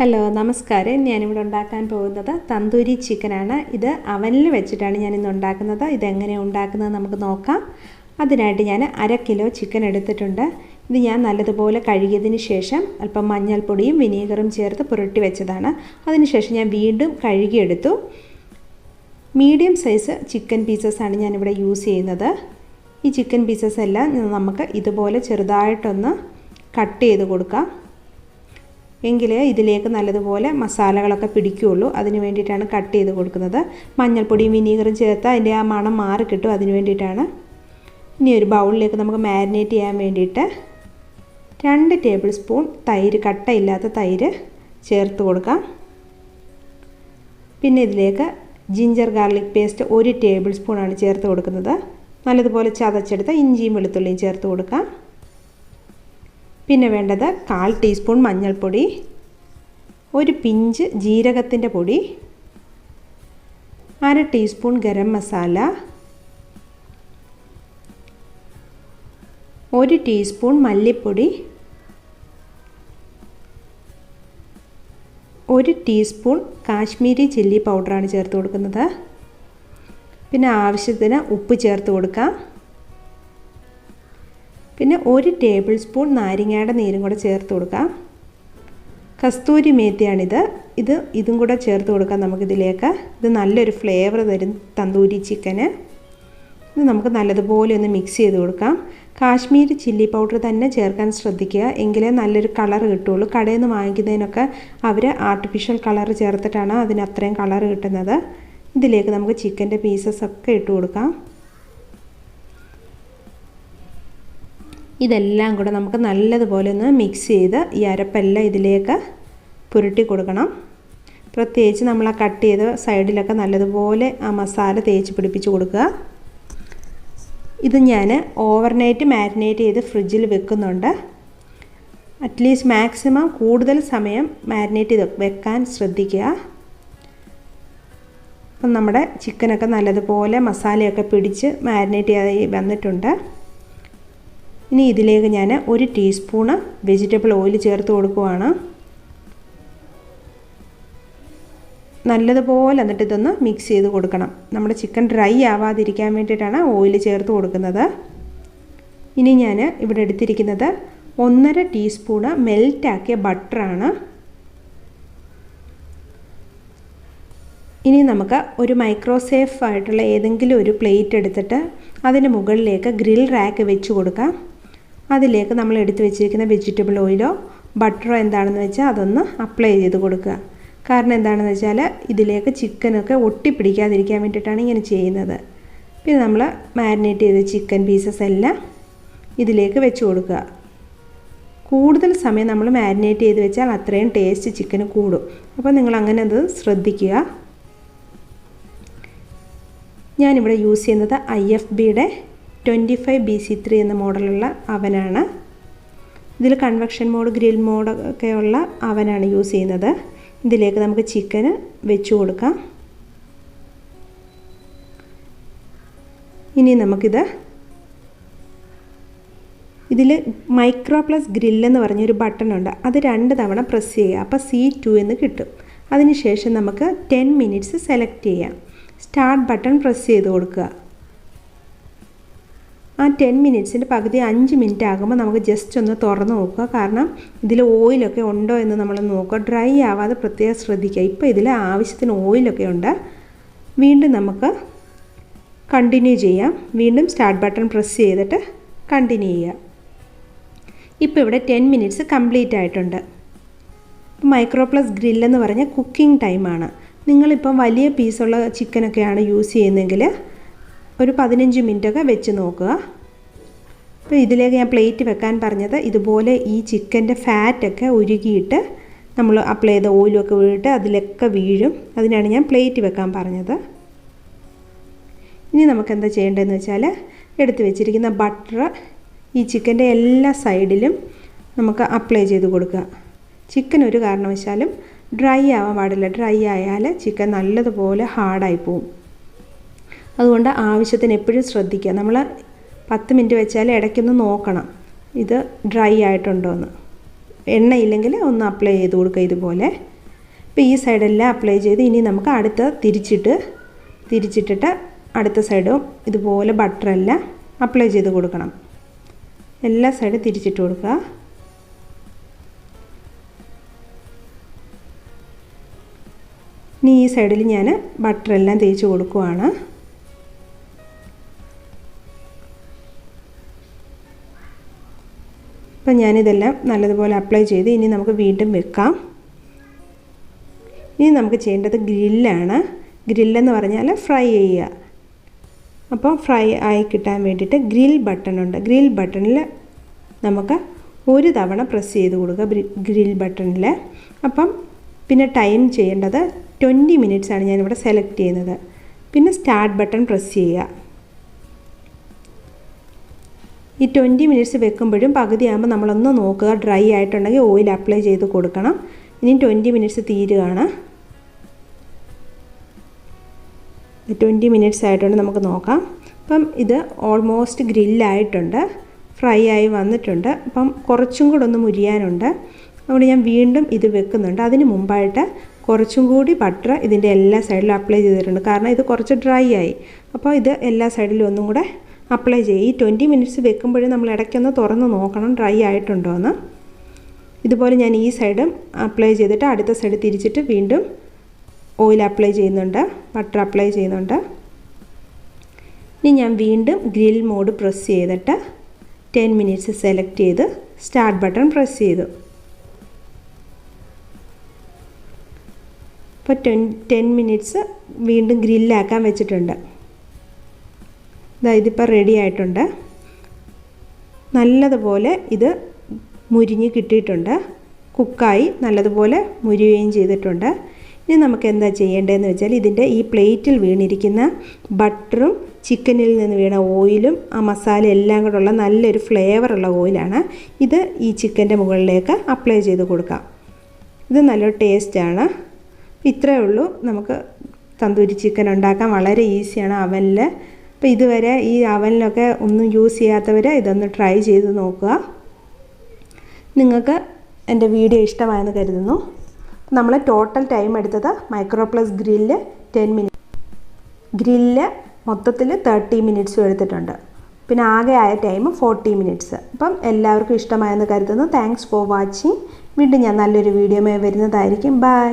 Hello നമസ്കാരം. ഞാനിവിടെ ഉണ്ടാക്കാൻ പോകുന്നത് തന്തൂരി ചിക്കനാണ്. ഇത് അവനിൽ വെച്ചിട്ടാണ് ഞാനിന്ന് ഉണ്ടാക്കുന്നത്. ഇതെങ്ങനെയാണ് ഉണ്ടാക്കുന്നത് നമുക്ക് നോക്കാം. അതിനായിട്ട് ഞാൻ 1/2 കിലോ ചിക്കൻ എടുത്തിട്ടുണ്ട്. ഇത് ഞാൻ നല്ലതുപോലെ കഴുകിയതിന് ശേഷം അല്പം മഞ്ഞൾപ്പൊടിയും വിനീഗറും ചേർത്ത് പുരട്ടി വെച്ചതാണ്. അതിനുശേഷം ഞാൻ വീണ്ടും കഴുകിയെടുത്തു. മീഡിയം സൈസ് ചിക്കൻ പീസസാണ് ഞാനിവിടെ യൂസ് ചെയ്യുന്നത്. ഈ ചിക്കൻ പീസസ് എല്ലാം നമുക്ക് ഇതുപോലെ ചെറുതായിട്ടൊന്ന് കട്ട് ചെയ്ത് കൊടുക്കാം. എങ്കിലേ ഇതിലേക്ക് നല്ലതുപോലെ മസാലകളൊക്കെ പിടിക്കുകയുള്ളൂ. അതിന് വേണ്ടിയിട്ടാണ് കട്ട് ചെയ്ത് കൊടുക്കുന്നത്. മഞ്ഞൾപ്പൊടിയും വിനീഗറും ചേർത്ത് അതിൻ്റെ ആ മണം മാറി കിട്ടും. അതിന് വേണ്ടിയിട്ടാണ്. ഇനി ഒരു ബൗളിലേക്ക് നമുക്ക് മാരിനേറ്റ് ചെയ്യാൻ വേണ്ടിയിട്ട് 2 ടേബിൾ സ്പൂൺ തൈര്, കട്ടയില്ലാത്ത തൈര് ചേർത്ത് കൊടുക്കാം. പിന്നെ ഇതിലേക്ക് ജിഞ്ചർ ഗാർലിക് പേസ്റ്റ് 1 ടേബിൾ സ്പൂണാണ് ചേർത്ത് കൊടുക്കുന്നത്. നല്ലതുപോലെ ചതച്ചെടുത്ത ഇഞ്ചിയും വെളുത്തുള്ളിയും ചേർത്ത് കൊടുക്കാം. പിന്നെ വേണ്ടത് 1/4 ടീസ്പൂൺ മഞ്ഞൾപ്പൊടി, ഒരു പിഞ്ച് ജീരകത്തിൻ്റെ പൊടി, 1/2 ടീസ്പൂൺ ഗരം മസാല, 1 ടീസ്പൂൺ മല്ലിപ്പൊടി, 1 ടീസ്പൂൺ കാശ്മീരി ചില്ലി പൗഡറാണ് ചേർത്ത് കൊടുക്കുന്നത്. പിന്നെ ആവശ്യത്തിന് ഉപ്പ് ചേർത്ത് കൊടുക്കാം. പിന്നെ 1 ടേബിൾ സ്പൂൺ നാരങ്ങയുടെ നീരും കൂടെ ചേർത്ത് കൊടുക്കാം. കസ്തൂരി മേത്തിയാണിത്. ഇതും കൂടെ ചേർത്ത് കൊടുക്കാം നമുക്കിതിലേക്ക്. ഇത് നല്ലൊരു ഫ്ലേവർ തരും തന്തൂരി ചിക്കന്. ഇത് നമുക്ക് നല്ലതുപോലെ ഒന്ന് മിക്സ് ചെയ്ത് കൊടുക്കാം. കാശ്മീരി ചില്ലി പൗഡർ തന്നെ ചേർക്കാൻ ശ്രദ്ധിക്കുക. എങ്കിലേ നല്ലൊരു കളർ കിട്ടുള്ളൂ. കടയിൽ നിന്ന് വാങ്ങിക്കുന്നതിനൊക്കെ അവർ ആർട്ടിഫിഷ്യൽ കളർ ചേർത്തിട്ടാണ് അതിന് അത്രയും കളർ കിട്ടുന്നത്. ഇതിലേക്ക് നമുക്ക് ചിക്കൻ്റെ പീസസ് ഒക്കെ ഇട്ട് കൊടുക്കാം. ഇതെല്ലാം കൂടെ നമുക്ക് നല്ലതുപോലെ ഒന്ന് മിക്സ് ചെയ്ത് ഈ അരപ്പെല്ലാം ഇതിലേക്ക് പുരട്ടി കൊടുക്കണം. പ്രത്യേകിച്ച് നമ്മൾ ആ കട്ട് ചെയ്ത സൈഡിലൊക്കെ നല്ലതുപോലെ ആ മസാല തേച്ച് പിടിപ്പിച്ച് കൊടുക്കുക. ഇത് ഞാൻ ഓവർനൈറ്റ് മാരിനേറ്റ് ചെയ്ത് ഫ്രിഡ്ജിൽ വെക്കുന്നുണ്ട്. അറ്റ്ലീസ്റ്റ് മാക്സിമം കൂടുതൽ സമയം മാരിനേറ്റ് ചെയ്ത് വെക്കാൻ ശ്രദ്ധിക്കുക. അപ്പം നമ്മുടെ ചിക്കനൊക്കെ നല്ലതുപോലെ മസാലയൊക്കെ പിടിച്ച് മാരിനേറ്റ് ചെയ്ത് വന്നിട്ടുണ്ട്. ഇനി ഇതിലേക്ക് ഞാൻ 1 ടീസ്പൂണ് വെജിറ്റബിൾ ഓയിൽ ചേർത്ത് കൊടുക്കുവാണ്. നല്ലതുപോലെ എന്നിട്ട് ഇതൊന്ന് മിക്സ് ചെയ്ത് കൊടുക്കണം. നമ്മുടെ ചിക്കൻ ഡ്രൈ ആവാതിരിക്കാൻ വേണ്ടിയിട്ടാണ് ഓയിൽ ചേർത്ത് കൊടുക്കുന്നത്. ഇനി ഞാൻ ഇവിടെ എടുത്തിരിക്കുന്നത് 1/2 ടീസ്പൂണ് മെൽറ്റാക്കിയ ബട്ടറാണ്. ഇനി നമുക്ക് ഒരു മൈക്രോസേഫ് ആയിട്ടുള്ള ഏതെങ്കിലും ഒരു പ്ലേറ്റ് എടുത്തിട്ട് അതിന് മുകളിലേക്ക് ഗ്രിൽ റാക്ക് വെച്ച് കൊടുക്കാം. അതിലേക്ക് നമ്മൾ എടുത്ത് വെച്ചിരിക്കുന്ന വെജിറ്റബിൾ ഓയിലോ ബട്ടറോ എന്താണെന്ന് വെച്ചാൽ അതൊന്ന് അപ്ലൈ ചെയ്ത് കൊടുക്കുക. കാരണം എന്താണെന്ന് വെച്ചാൽ ഇതിലേക്ക് ചിക്കനൊക്കെ ഒട്ടിപ്പിടിക്കാതിരിക്കാൻ വേണ്ടിയിട്ടാണ് ഇങ്ങനെ ചെയ്യുന്നത്. പിന്നെ നമ്മൾ മാരിനേറ്റ് ചെയ്ത ചിക്കൻ പീസസ് എല്ലാം ഇതിലേക്ക് വെച്ച് കൊടുക്കുക. കൂടുതൽ സമയം നമ്മൾ മാരിനേറ്റ് ചെയ്ത് വെച്ചാൽ അത്രയും ടേസ്റ്റ് ചിക്കന് കൂടും. അപ്പോൾ നിങ്ങൾ അങ്ങനെ അത് ശ്രദ്ധിക്കുക. ഞാനിവിടെ യൂസ് ചെയ്യുന്നത് IFBയുടെ 25BC3 എന്ന മോഡലുള്ള അവനാണ്. ഇതിൽ കൺവെക്ഷൻ മോഡ്, ഗ്രിൽ മോഡൊക്കെയുള്ള അവനാണ് യൂസ് ചെയ്യുന്നത്. ഇതിലേക്ക് നമുക്ക് ചിക്കന് വെച്ച് കൊടുക്കാം. ഇനി നമുക്കിത് ഇതിൽ മൈക്രോ പ്ലസ് ഗ്രില്ലെന്ന് പറഞ്ഞൊരു ബട്ടൺ ഉണ്ട്. അത് 2 തവണ പ്രസ് ചെയ്യുക. അപ്പോൾ C2 എന്ന് കിട്ടും. അതിനുശേഷം നമുക്ക് 10 മിനിറ്റ്സ് സെലക്ട് ചെയ്യാം. സ്റ്റാർട്ട് ബട്ടൺ പ്രസ് ചെയ്ത് കൊടുക്കുക. ആ 10 മിനിറ്റ്സിൻ്റെ പകുതി 5 മിനിറ്റ് ആകുമ്പോൾ നമുക്ക് ജസ്റ്റ് ഒന്ന് തുറന്ന് നോക്കുക. കാരണം ഇതിൽ ഓയിലൊക്കെ ഉണ്ടോ എന്ന് നമ്മൾ നോക്കുക. ഡ്രൈ ആവാതെ പ്രത്യേകം ശ്രദ്ധിക്കുക. ഇപ്പോൾ ഇതിൽ ആവശ്യത്തിന് ഓയിലൊക്കെ ഉണ്ട്. വീണ്ടും നമുക്ക് കണ്ടിന്യൂ ചെയ്യാം. വീണ്ടും സ്റ്റാർട്ട് ബട്ടൺ പ്രസ് ചെയ്തിട്ട് കണ്ടിന്യൂ ചെയ്യാം. ഇപ്പോൾ ഇവിടെ 10 മിനിറ്റ്സ് കംപ്ലീറ്റ് ആയിട്ടുണ്ട്. മൈക്രോ പ്ലസ് ഗ്രില്ലെന്ന് പറഞ്ഞ കുക്കിംഗ് ടൈമാണ്. നിങ്ങളിപ്പം വലിയ പീസുള്ള ചിക്കനൊക്കെയാണ് യൂസ് ചെയ്യുന്നതെങ്കിൽ ഒരു 15 മിനിറ്റൊക്കെ വെച്ച് നോക്കുക. അപ്പോൾ ഇതിലേക്ക് ഞാൻ പ്ലേറ്റ് വെക്കാൻ പറഞ്ഞത് ഇതുപോലെ ഈ ചിക്കൻ്റെ ഫാറ്റൊക്കെ ഉരുകിയിട്ട് നമ്മൾ അപ്ലൈ ചെയ്ത ഓയിലൊക്കെ വീണിട്ട് അതിലൊക്കെ വീഴും. അതിനാണ് ഞാൻ പ്ലേറ്റ് വെക്കാൻ പറഞ്ഞത്. ഇനി നമുക്ക് എന്താ ചെയ്യേണ്ടതെന്ന് വെച്ചാൽ എടുത്ത് വെച്ചിരിക്കുന്ന ബട്ടർ ഈ ചിക്കൻ്റെ എല്ലാ സൈഡിലും നമുക്ക് അപ്ലൈ ചെയ്ത് കൊടുക്കുക. ചിക്കൻ ഒരു കാരണവശാലും ഡ്രൈ ആവാൻ പാടില്ല. ഡ്രൈ ആയാൽ ചിക്കൻ നല്ലതുപോലെ ഹാർഡായി പോവും. അതുകൊണ്ട് ആവശ്യത്തിന് എപ്പോഴും ശ്രദ്ധിക്കുക. നമ്മൾ 10 മിനിറ്റ് വെച്ചാൽ ഇടയ്ക്കൊന്ന് നോക്കണം ഇത് ഡ്രൈ ആയിട്ടുണ്ടോ എന്ന്. എണ്ണയില്ലെങ്കിൽ ഒന്ന് അപ്ലൈ ചെയ്ത് കൊടുക്കുക ഇതുപോലെ. അപ്പോൾ ഈ സൈഡെല്ലാം അപ്ലൈ ചെയ്ത് ഇനി നമുക്ക് അടുത്ത തിരിച്ചിട്ടിട്ട് അടുത്ത സൈഡും ഇതുപോലെ ബട്ടറെല്ലാം അപ്ലൈ ചെയ്ത് കൊടുക്കണം. എല്ലാ സൈഡും തിരിച്ചിട്ട് കൊടുക്കുക. ഇനി ഈ സൈഡിൽ ഞാൻ ബട്ടറെല്ലാം തേച്ച് കൊടുക്കുവാണ്. അപ്പം ഞാനിതെല്ലാം നല്ലതുപോലെ അപ്ലൈ ചെയ്ത് ഇനി നമുക്ക് വീണ്ടും വെക്കാം. ഇനി നമുക്ക് ചെയ്യേണ്ടത് ഗ്രില്ലാണ്. ഗ്രില്ലെന്ന് പറഞ്ഞാൽ ഫ്രൈ ചെയ്യുക. അപ്പോൾ ഫ്രൈ ആയി കിട്ടാൻ വേണ്ടിയിട്ട് ഗ്രിൽ ബട്ടണുണ്ട്. ഗ്രിൽ ബട്ടണിൽ നമുക്ക് ഒരു തവണ പ്രസ് ചെയ്ത് കൊടുക്കുക ഗ്രിൽ ബട്ടണിൽ. അപ്പം പിന്നെ ടൈം ചെയ്യേണ്ടത് 20 മിനിറ്റ്സ് ആണ് ഞാനിവിടെ സെലക്ട് ചെയ്യുന്നത്. പിന്നെ സ്റ്റാർട്ട് ബട്ടൺ പ്രസ് ചെയ്യുക. ഈ 20 മിനിറ്റ്സ് വെക്കുമ്പോഴും പകുതിയാകുമ്പോൾ നമ്മളൊന്ന് നോക്കുക, ഡ്രൈ ആയിട്ടുണ്ടെങ്കിൽ ഓയിൽ അപ്ലൈ ചെയ്ത് കൊടുക്കണം. ഇനി 20 മിനിറ്റ്സ് തീരുകയാണ്. 20 മിനിറ്റ്സ് ആയിട്ടുണ്ട്, നമുക്ക് നോക്കാം. അപ്പം ഇത് ഓൾമോസ്റ്റ് ഗ്രില്ലായിട്ടുണ്ട്, ഫ്രൈ ആയി വന്നിട്ടുണ്ട്. അപ്പം കുറച്ചും കൂടെ ഒന്ന് മുരിയാനുണ്ട്. അതുകൊണ്ട് ഞാൻ വീണ്ടും ഇത് വെക്കുന്നുണ്ട്. അതിന് മുമ്പായിട്ട് കുറച്ചും കൂടി ബട്ടർ ഇതിൻ്റെ എല്ലാ സൈഡിലും അപ്ലൈ ചെയ്തിട്ടുണ്ട്. കാരണം ഇത് കുറച്ച് ഡ്രൈ ആയി. അപ്പോൾ ഇത് എല്ലാ സൈഡിലും ഒന്നും കൂടെ അപ്ലൈ ചെയ്യും. ഈ 20 മിനിറ്റ്സ് വെക്കുമ്പോഴും നമ്മൾ ഇടയ്ക്കൊന്ന് തുറന്ന് നോക്കണം ഡ്രൈ ആയിട്ടുണ്ടോ എന്ന്. ഇതുപോലെ ഞാൻ ഈ സൈഡും അപ്ലൈ ചെയ്തിട്ട് അടുത്ത സൈഡ് തിരിച്ചിട്ട് വീണ്ടും ഓയിൽ അപ്ലൈ ചെയ്യുന്നുണ്ട്, ബട്ടർ അപ്ലൈ ചെയ്യുന്നുണ്ട്. ഇനി ഞാൻ വീണ്ടും ഗ്രിൽ മോഡ് പ്രസ് ചെയ്തിട്ട് 10 മിനിറ്റ്സ് സെലക്ട് ചെയ്ത് സ്റ്റാർട്ട് ബട്ടൺ പ്രസ് ചെയ്തു. അപ്പോൾ 10 മിനിറ്റ്സ് വീണ്ടും ഗ്രില്ലാക്കാൻ വെച്ചിട്ടുണ്ട്. ഇതിപ്പോൾ റെഡി ആയിട്ടുണ്ട്. നല്ലതുപോലെ ഇത് മുരിഞ്ഞ് കിട്ടിയിട്ടുണ്ട്, കുക്കായി നല്ലതുപോലെ മുരിയുകയും ചെയ്തിട്ടുണ്ട്. ഇനി നമുക്ക് എന്താ ചെയ്യേണ്ടതെന്ന് വെച്ചാൽ ഇതിൻ്റെ ഈ പ്ലേറ്റിൽ വീണിരിക്കുന്ന ബട്ടറും ചിക്കനിൽ നിന്ന് വീണ ഓയിലും ആ മസാല എല്ലാം കൂടെ ഉള്ള നല്ലൊരു ഫ്ലേവറുള്ള ഓയിലാണ്. ഇത് ഈ ചിക്കൻ്റെ മുകളിലേക്ക് അപ്ലൈ ചെയ്ത് കൊടുക്കാം. ഇത് നല്ലൊരു ടേസ്റ്റാണ്. ഇത്രയേ ഉള്ളൂ. നമുക്ക് തന്തൂരി ചിക്കൻ ഉണ്ടാക്കാൻ വളരെ ഈസിയാണ് അവനിൽ. അപ്പോൾ ഇതുവരെ ഈ അവനിലൊക്കെ ഒന്നും യൂസ് ചെയ്യാത്തവർ ഇതൊന്ന് ട്രൈ ചെയ്ത് നോക്കുക. നിങ്ങൾക്ക് എൻ്റെ വീഡിയോ ഇഷ്ടമായെന്ന് കരുതുന്നു. നമ്മൾ ടോട്ടൽ ടൈം എടുത്തത് micro plus grill 10 minute, grill മൊത്തത്തിൽ 30 മിനിറ്റ്സും എടുത്തിട്ടുണ്ട്. പിന്നെ ആകെ ആയ ടൈം 40 മിനിറ്റ്സ്. അപ്പം എല്ലാവർക്കും ഇഷ്ടമായെന്ന് കരുതുന്നു. Thanks for watching. വീണ്ടും ഞാൻ നല്ലൊരു വീഡിയോയുമായി വരുന്നതായിരിക്കും. ബൈ.